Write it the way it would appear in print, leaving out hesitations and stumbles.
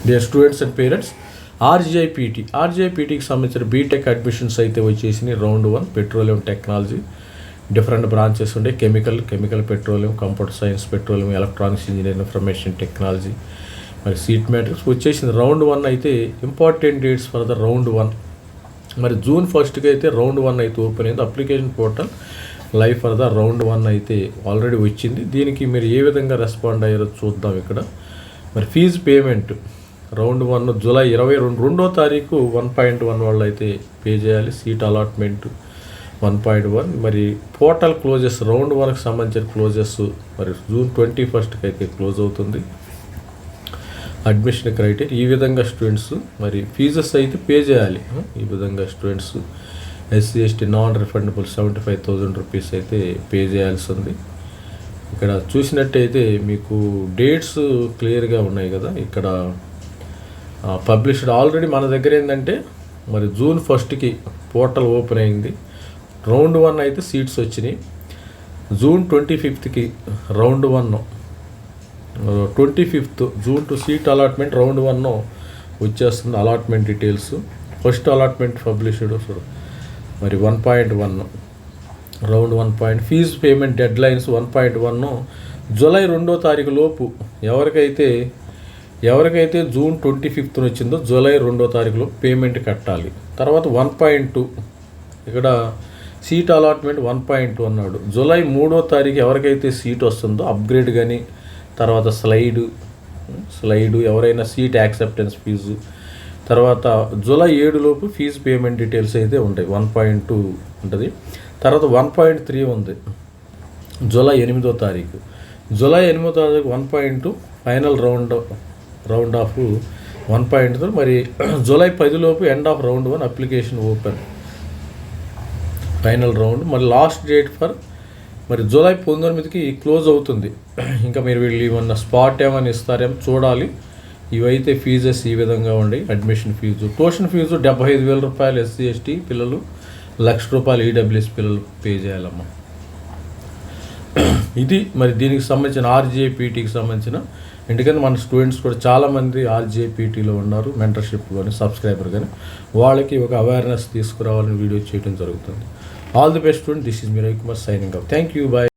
Dear students and parents, ఆర్జీఐపీటీకి సంబంధించిన B Tech admissions అయితే వచ్చేసినాయి. Round 1 petroleum technology, different branches ఉండే chemical petroleum, computer science petroleum, electronics engineering, information technology, మరి seat matrix వచ్చేసింది. Round 1 అయితే important dates for the round 1. మరి June 1కి అయితే రౌండ్ 1 అయితే ఓపెన్ అయింది. Application portal live for the round 1 అయితే ఆల్రెడీ వచ్చింది. దీనికి మీరు ఏ విధంగా రెస్పాండ్ అయ్యారో చూద్దాం. ఇక్కడ మరి ఫీజు పేమెంట్ రౌండ్ 1 జూలై 22వ తారీఖు 1.1 వాళ్ళు అయితే పే చేయాలి. Seat allotment 1.1. మరి పోర్టల్ క్లోజెస్ రౌండ్ 1కి సంబంధించిన క్లోజెస్ మరి జూన్ 21కి అయితే క్లోజ్ అవుతుంది. అడ్మిషన్ క్రైటీరియా ఈ విధంగా స్టూడెంట్స్ మరి ఫీజెస్ అయితే పే చేయాలి. ఈ విధంగా students SC ST non refundable 75,000 rupees అయితే పే చేయాల్సి ఉంది. ఇక్కడ చూసినట్టయితే మీకు డేట్స్ క్లియర్గా ఉన్నాయి కదా. ఇక్కడ పబ్లిష్డ్ ఆల్రెడీ మన దగ్గర ఏంటంటే మరి జూన్ 1కి పోర్టల్ ఓపెన్ అయింది. రౌండ్ 1 అయితే సీట్స్ వచ్చినాయి. జూన్ 25కి round 1, 25th June to seat allotment round 1 వచ్చేస్తుంది. Allotment details first allotment published మరి 1.1 round 1. Fee payment deadlines 1.1 July 2వ తారీఖు లోపు ఎవరికైతే జూన్ 25th వచ్చిందో జూలై 2వ తారీఖులో పేమెంట్ కట్టాలి. తర్వాత 1.2 ఇక్కడ సీట్ అలాట్మెంట్ 1.2 అన్నాడు. జూలై 3వ తారీఖు ఎవరికైతే సీట్ వస్తుందో అప్గ్రేడ్ కానీ తర్వాత స్లైడు ఎవరైనా సీట్ యాక్సెప్టెన్స్ ఫీజు తర్వాత జూలై 7 లోపు ఫీజు పేమెంట్ డీటెయిల్స్ అయితే ఉంటాయి. 1.2 ఉంటుంది. తర్వాత 1.3 ఉంది జూలై 8వ తారీఖు. జూలై 8వ తారీఖు 1.2 ఫైనల్ రౌండ్ ఆఫ్ 1.3. మరి జూలై 10 లోపు end of round 1 application open final round. మరి లాస్ట్ డేట్ ఫర్ మరి జూలై 19కి క్లోజ్ అవుతుంది. ఇంకా మీరు వీళ్ళు ఏమన్నా స్పాట్ ఏమైనా ఇస్తారేమో చూడాలి. ఇవైతే ఫీజెస్ ఈ విధంగా ఉండి అడ్మిషన్ ఫీజు ట్యూషన్ ఫీజు 75,000 రూపాయలు ఎస్సీ ఎస్టీ పిల్లలు, ₹1,00,000 ఈడబ్ల్యూఎస్ పిల్లలు పే చేయాలమ్మా. ఇది మరి దీనికి సంబంధించిన ఆర్జీఐపీటీకి సంబంధించిన, ఎందుకంటే మన స్టూడెంట్స్ కూడా చాలామంది ఆర్జీఐపీటీలో ఉన్నారు, మెంటర్షిప్ కానీ సబ్స్క్రైబర్ కానీ, వాళ్ళకి ఒక అవేర్నెస్ తీసుకురావాలని వీడియో చేయడం జరుగుతుంది. All the best student. This is me Ravikumar signing off. Thank you. Bye.